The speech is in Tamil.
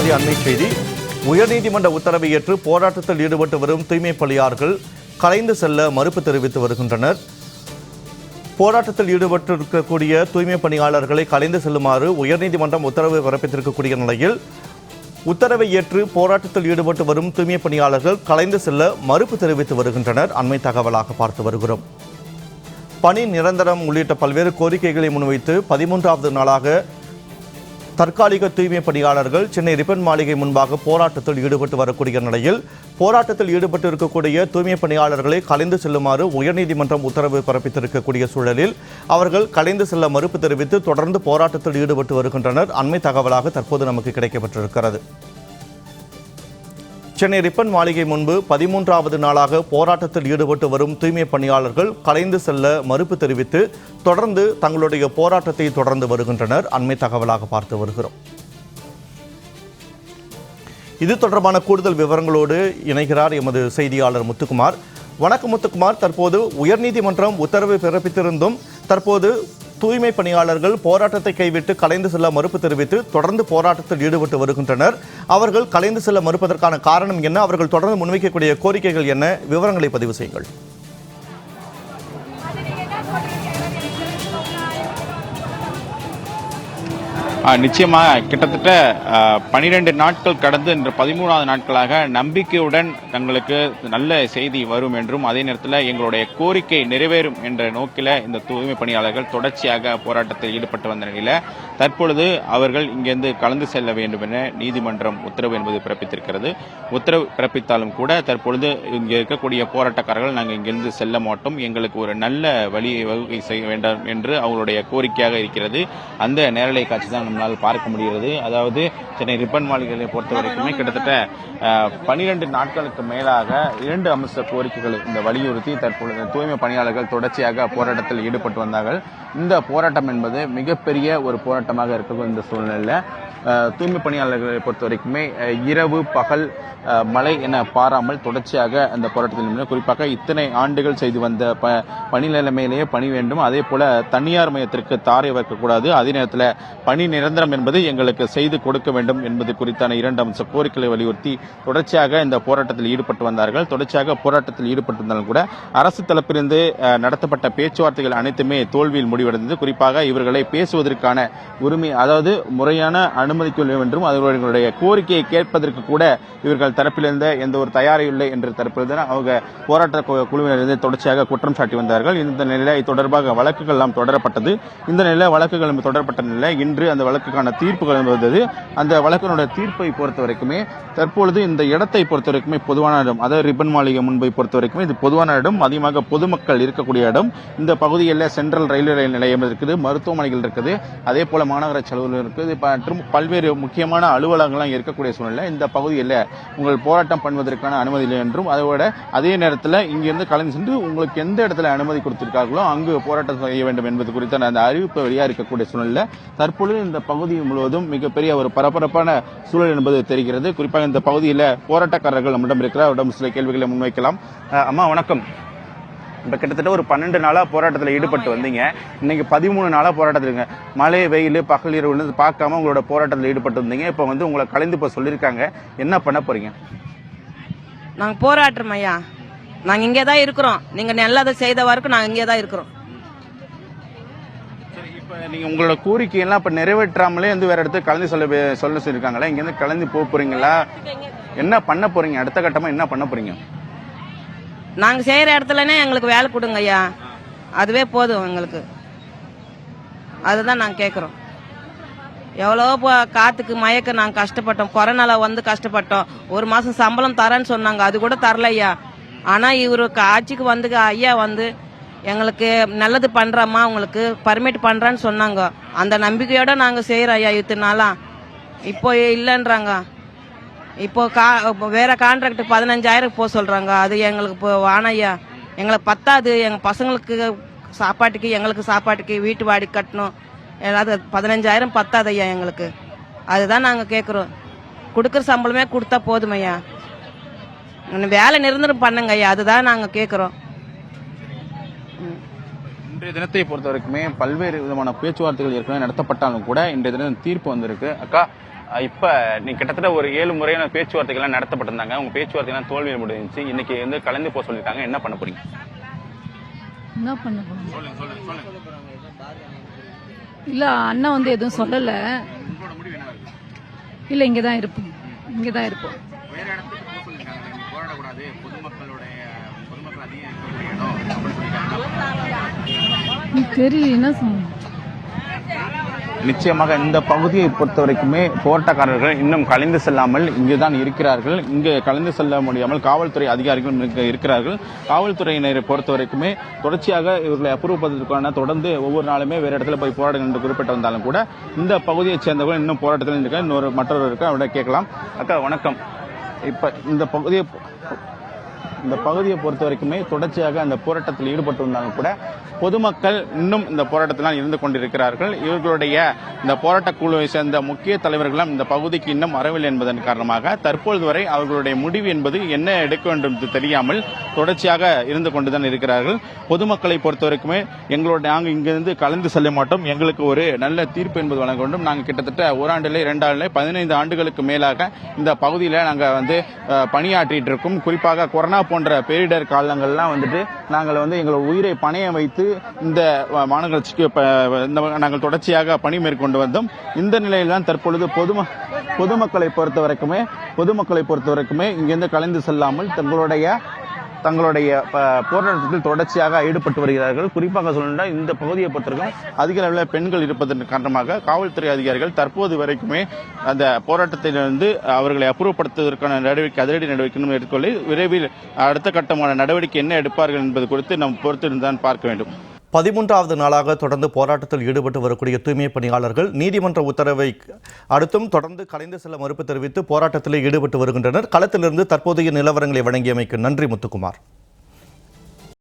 தற்போதைய அண்மை செய்தி. உயர்நீதிமன்ற உத்தரவை ஏற்று போராட்டத்தில் ஈடுபட்டு வரும் தூய்மை பணியாளர்கள் கலைந்து செல்ல மறுப்பு தெரிவித்து வருகின்றனர். போராட்டத்தில் ஈடுபட்டிருக்கக்கூடிய தூய்மை பணியாளர்களை கலைந்து செல்லுமாறு உயர்நீதிமன்றம் உத்தரவு பிறப்பித்திருக்கக்கூடிய நிலையில் உத்தரவை ஏற்று போராட்டத்தில் ஈடுபட்டு வரும் தூய்மை பணியாளர்கள் கலைந்து செல்ல மறுப்பு தெரிவித்து வருகின்றனர். அண்மை தகவலாக பார்த்து வருகிறோம். பணி நிரந்தரம் உள்ளிட்ட பல்வேறு கோரிக்கைகளை முன்வைத்து 13வது நாளாக தற்காலிக தூய்மை பணியாளர்கள் சென்னை ரிப்பன் மாளிகை முன்பாக போராட்டத்தில் ஈடுபட்டு வரக்கூடிய நிலையில் போராட்டத்தில் ஈடுபட்டு இருக்கக்கூடிய தூய்மை பணியாளர்களை கலைந்து செல்லுமாறு உயர்நீதிமன்றம் உத்தரவு பிறப்பித்திருக்கக்கூடிய சூழலில் அவர்கள் கலைந்து செல்ல மறுப்பு தெரிவித்து தொடர்ந்து போராட்டத்தில் ஈடுபட்டு வருகின்றனர். அண்மை தகவலாக தற்போது நமக்கு கிடைக்கப்பட்டிருக்கிறது. சென்னை ரிப்பன் மாளிகை முன்பு 13வது நாளாக போராட்டத்தில் ஈடுபட்டு வரும் தூய்மை பணியாளர்கள் கலைந்து செல்ல மறுப்பு தெரிவித்து தொடர்ந்து தங்களுடைய போராட்டத்தை தொடர்ந்து வருகின்றனர். அண்மை தகவலாக பார்த்து வருகிறோம். இது தொடர்பான கூடுதல் விவரங்களோடு இணைகிறார் எமது செய்தியாளர் முத்துக்குமார். வணக்கம் முத்துக்குமார். தற்போது உயர்நீதிமன்றம் உத்தரவு பிறப்பித்திருந்தும் தற்போது தூய்மை பணியாளர்கள் போராட்டத்தை கைவிட்டு கலைந்து செல்ல மறுப்பு தெரிவித்து தொடர்ந்து போராட்டத்தில் ஈடுபட்டு வருகின்றனர். அவர்கள் கலைந்து செல்ல மறுப்பதற்கான காரணம் என்ன? அவர்கள் தொடர்ந்து முன்வைக்கக்கூடிய கோரிக்கைகள் என்ன? விவரங்களை பதிவு செய்யுங்கள். நிச்சயமாக கிட்டத்தட்ட 12 நாட்கள் கடந்து இன்று 13வது நாட்களாக நம்பிக்கையுடன் தங்களுக்கு நல்ல செய்தி வரும் என்றும் அதே நேரத்தில் எங்களுடைய கோரிக்கை நிறைவேறும் என்ற நோக்கில் இந்த தூய்மை பணியாளர்கள் தொடர்ச்சியாக போராட்டத்தில் ஈடுபட்டு வந்த நிலையில் தற்பொழுது அவர்கள் இங்கிருந்து கலந்து செல்ல வேண்டும் என நீதிமன்றம் உத்தரவு என்பது பிறப்பித்திருக்கிறது. உத்தரவு பிறப்பித்தாலும் கூட தற்பொழுது இங்கே இருக்கக்கூடிய போராட்டக்காரர்கள் நாங்கள் இங்கிருந்து செல்ல மாட்டோம், எங்களுக்கு ஒரு நல்ல வழியை வகை செய்ய வேண்டும் என்று அவங்களுடைய கோரிக்கையாக இருக்கிறது. அந்த நேரலை காட்சி தான் நம்மளால் பார்க்க முடிகிறது. அதாவது சென்னை ரிப்பன் மாளிகையை பொறுத்த வரைக்குமே கிட்டத்தட்ட 12 நாட்களுக்கு மேலாக 2 அம்ச கோரிக்கைகளை இந்த வலியுறுத்தி தற்பொழுது தூய்மை பணியாளர்கள் தொடர்ச்சியாக போராட்டத்தில் ஈடுபட்டு வந்தார்கள். இந்த போராட்டம் என்பது மிகப்பெரிய ஒரு போராட்டமாக இருக்கக்கூடிய இந்த சூழ்நிலையில் தூய்மை பணியாளர்களை பொறுத்த வரைக்குமே இரவு பகல் மழை என பாராமல் தொடர்ச்சியாக அந்த போராட்டத்தில் குறிப்பாக இத்தனை ஆண்டுகள் செய்து வந்த பணி நிலைமையிலேயே பணி வேண்டும், அதே போல தனியார் மையத்திற்கு தாரை வைக்கக்கூடாது, அதே நேரத்தில் பணி நிரந்தரம் என்பது எங்களுக்கு செய்து கொடுக்க வேண்டும் என்பது குறித்தான 2 அம்ச கோரிக்கைகளை வலியுறுத்தி தொடர்ச்சியாக இந்த போராட்டத்தில் ஈடுபட்டு வந்தார்கள். தொடர்ச்சியாக போராட்டத்தில் ஈடுபட்டிருந்தாலும் கூட அரசு தரப்பிலிருந்து நடத்தப்பட்ட பேச்சுவார்த்தைகள் அனைத்துமே தோல்வியில் முடிவடைந்தது. குறிப்பாக இவர்களை பேசுவதற்கான உரிமை, அதாவது முறையான அனுமதிக்க வேண்டும் என்றும் அவர்களுடைய கோரிக்கையை கேட்பதற்கு கூட இவர்கள் தரப்பிலிருந்த எந்த ஒரு தயாரும் இல்லை என்று தரப்பிலிருந்து அவங்க போராட்ட குழுவினரிலிருந்து தொடர்ச்சியாக குற்றம் சாட்டி வந்தார்கள். இந்த நிலையில் தொடர்பாக வழக்குகள் எல்லாம் தொடரப்பட்டது. இந்த நிலையில் வழக்குகள் தொடரப்பட்ட நிலையில் இன்று அந்த வழக்குக்கான தீர்ப்புகள் வந்தது. அந்த வழக்கினுடைய தீர்ப்பை பொறுத்த வரைக்குமே தற்பொழுது இந்த இடத்தை பொறுத்த வரைக்குமே பொதுவான இடம், அதாவது ரிப்பன் மாளிகை முன்பை பொறுத்த வரைக்குமே இது பொதுவான இடம், அதிகமாக பொதுமக்கள் இருக்கக்கூடிய இடம். இந்த பகுதியில் சென்ட்ரல் ரயில்வே நிலையம் இருக்குது, மருத்துவமனைகள் இருக்குது, அதே போல மாநகராட்சி அலுவலகம் இருக்குது மற்றும் பல்வேறு முக்கியமான அலுவலகங்கள்லாம் இருக்கக்கூடிய சூழ்நிலை இந்த பகுதியில் உங்கள் போராட்டம் பண்ணுவதற்கான அனுமதி இல்லை என்றும் அதோட அதே நேரத்தில் இங்கிருந்து கலந்து சென்று உங்களுக்கு எந்த இடத்துல அனுமதி கொடுத்திருக்கார்களோ அங்கு போராட்டம் செய்ய வேண்டும் என்பது குறித்த அந்த அறிவிப்பு வெளியாக இருக்கக்கூடிய சூழ்நிலை தற்பொழுது இந்த பகுதி முழுவதும் மிகப்பெரிய ஒரு பரபரப்பான சூழல் என்பது தெரிகிறது. குறிப்பாக இந்த பகுதியில் போராட்டக்காரர்கள் நம்மிடம் இருக்கிறார், அவரிடம் சில கேள்விகளை முன்வைக்கலாம். அம்மா வணக்கம். இப்போ கிட்டத்தட்ட ஒரு 12 நாளாக போராட்டத்தில் ஈடுபட்டு வந்தீங்க, இன்னைக்கு 13 நாளாக போராட்டத்தில் இருங்க, மழை வெயில் பகல் இரவு பார்க்காம உங்களோட போராட்டத்தில் ஈடுபட்டு வந்தீங்க. இப்போ உங்களை கலந்து இப்போ சொல்லியிருக்காங்க, என்ன பண்ண போறீங்க? நாங்கள் போராடுறோம் ஐயா, நாங்கள் இங்கே தான் இருக்கிறோம், நீங்கள் நல்லதை செய்த வரைக்கும் நாங்கள் இங்கே தான் இருக்கிறோம். சரி, இப்போ நீங்கள் உங்களோட கோரிக்கையெல்லாம் இப்போ நிறைவேற்றாமலே வேற இடத்துக்கு கலந்து சொல்ல சொல்லியிருக்காங்களா? இங்கேருந்து கலந்து போறீங்களா? என்ன பண்ண போறீங்க? அடுத்த கட்டமாக என்ன பண்ண போறீங்க? நாங்கள் செய்கிற இடத்துலனே எங்களுக்கு வேலை கொடுங்க ஐயா, அதுவே போதும் எங்களுக்கு. அதுதான் நாங்கள் கேட்குறோம். எவ்வளோ காற்றுக்கு மயக்க நாங்கள் கஷ்டப்பட்டோம், கொரோனாவில் கஷ்டப்பட்டோம். 1 மாதம் சம்பளம் தரேன்னு சொன்னாங்க, அது கூட தரல ஐயா. ஆனால் இவருக்கு ஆட்சிக்கு ஐயா எங்களுக்கு நல்லது பண்ணுறோம்மா, உங்களுக்கு பர்மிட் பண்ணுறான்னு சொன்னாங்க. அந்த நம்பிக்கையோட நாங்கள் செய்கிறோம் ஐயா. இத்தனை நாளாக இப்போ இல்லைன்றாங்க. இப்போ வேற கான்ட்ராக்ட் 15,000 போக சொல்றாங்க. அது எங்களுக்கு இப்போ வானையா, எங்களுக்கு பத்தாது. எங்க பசங்களுக்கு சாப்பாட்டுக்கு, எங்களுக்கு சாப்பாட்டுக்கு, வீட்டு வாடகை கட்டணும், ஏதாவது 15,000 பத்தாது ஐயா எங்களுக்கு. அதுதான் நாங்க கேட்குறோம். கொடுக்குற சம்பளமே கொடுத்தா போதும் ஐயா, வேலை நிரந்தரம் பண்ணுங்க ஐயா, அதுதான் நாங்க கேட்குறோம். இன்றைய தினத்தை பொறுத்த வரைக்குமே பல்வேறு விதமான பேச்சுவார்த்தைகள் ஏற்கனவே நடத்தப்பட்டாலும் கூட இன்றைய தினம் தீர்ப்பு வந்திருக்கு. அக்கா, இப்ப நீ கிட்டத்தட்ட ஒரு 7 முறையான பேச்சுவார்த்தைகள்லாம் நடத்தப்பட்டிருந்தாங்க. உங்க பேச்சுவார்த்தைலாம் தோல்வியில் முடிஞ்சிச்சு. இன்னைக்கு வந்து கலந்து போக சொல்லியிருக்காங்க. என்ன பண்ண போறீங்க? என்ன பண்ண போறோம்? இல்ல அண்ணன் வந்து எதுவும் சொல்லல. இல்ல இங்கதான் இருப்போம். வேற இடத்துக்கு போக சொல்லிருக்காங்க. நீங்க போராடக்கூடாது, பொதுமக்கள் அதிகம் தெரியல என்ன சொன்ன. நிச்சயமாக இந்த பகுதியை பொறுத்த வரைக்குமே போராட்டக்காரர்கள் இன்னும் கலைந்து செல்லாமல் இங்குதான் இருக்கிறார்கள். இங்கு கலைந்து செல்ல முடியாமல் காவல்துறை அதிகாரிகள் இருக்கிறார்கள். காவல்துறையினரை பொறுத்த வரைக்குமே தொடர்ச்சியாக இவர்களை அப்புறப்படுத்துவதற்கான தொடர்ந்து ஒவ்வொரு நாளுமே வேறு இடத்துல போய் போராடுங்கள் என்று குறிப்பிட்டு வந்தாலும் கூட இந்த பகுதியைச் சேர்ந்தவர்கள் இன்னும் போராட்டத்தில் இருக்க மற்றொரு இருக்கு. அவரை கேட்கலாம். அக்கா வணக்கம். இப்ப இந்த பகுதியை பொறுத்த வரைக்குமே தொடர்ச்சியாக அந்த போராட்டத்தில் ஈடுபட்டு வந்தாலும் கூட பொதுமக்கள் இன்னும் இந்த போராட்டத்தில் இருந்து கொண்டிருக்கிறார்கள். இவர்களுடைய இந்த போராட்ட குழுவை சேர்ந்த முக்கிய தலைவர்களும் இந்த பகுதிக்கு இன்னும் வரவில்லை என்பதன் காரணமாக தற்பொழுது வரை அவர்களுடைய முடிவு என்பது என்ன எடுக்க வேண்டும் என்று தெரியாமல் தொடர்ச்சியாக இருந்து கொண்டுதான் இருக்கிறார்கள். பொதுமக்களை பொறுத்த வரைக்குமே நாங்கள் இங்கிருந்து கலந்து செல்ல மாட்டோம், எங்களுக்கு ஒரு நல்ல தீர்ப்பு என்பது வழங்க வேண்டும். நாங்கள் கிட்டத்தட்ட ஓராண்டிலே 2 ஆண்டிலே 15 ஆண்டுகளுக்கு மேலாக இந்த பகுதியில் நாங்கள் வந்து பணியாற்றிட்டு இருக்கோம். குறிப்பாக கொரோனா போன்ற பேரிடர் காலங்கள்லாம் வந்துட்டு நாங்கள் வந்து எங்களோட உயிரை பணைய வைத்து இந்த மாநகராட்சிக்கு நாங்கள் தொடர்ச்சியாக பணி மேற்கொண்டு வந்தோம். இந்த நிலையில் தான் தற்பொழுது பொதுமக்களை பொறுத்த வரைக்குமே இங்கிருந்து கலந்து செல்லாமல் தங்களுடைய போராட்டத்தில் தொடர்ச்சியாக ஈடுபட்டு வருகிறார்கள். குறிப்பாக சொல்லணும்னா இந்த பகுதியை பொறுத்தவரைக்கும் அதிக அளவில் பெண்கள் இருப்பதன் காரணமாக காவல்துறை அதிகாரிகள் தற்போது வரைக்குமே அந்த போராட்டத்திலிருந்து அவர்களை அப்புறப்படுத்துவதற்கான அதிரடி நடவடிக்கை எடுத்துக்கொள்ள விரைவில் அடுத்த கட்டமான நடவடிக்கை என்ன எடுப்பார்கள் என்பது குறித்து நாம் பொறுத்திருந்தான் பார்க்க வேண்டும். 13வது நாளாக தொடர்ந்து போராட்டத்தில் ஈடுபட்டு வரக்கூடிய தூய்மை பணியாளர்கள் நீதிமன்ற உத்தரவை அடுத்தும் தொடர்ந்து கலைந்து செல்ல மறுப்பு தெரிவித்து போராட்டத்தில் ஈடுபட்டு வருகின்றனர். களத்திலிருந்து தற்போதைய நிலவரங்களை வழங்கியமைக்கு நன்றி முத்துக்குமார்.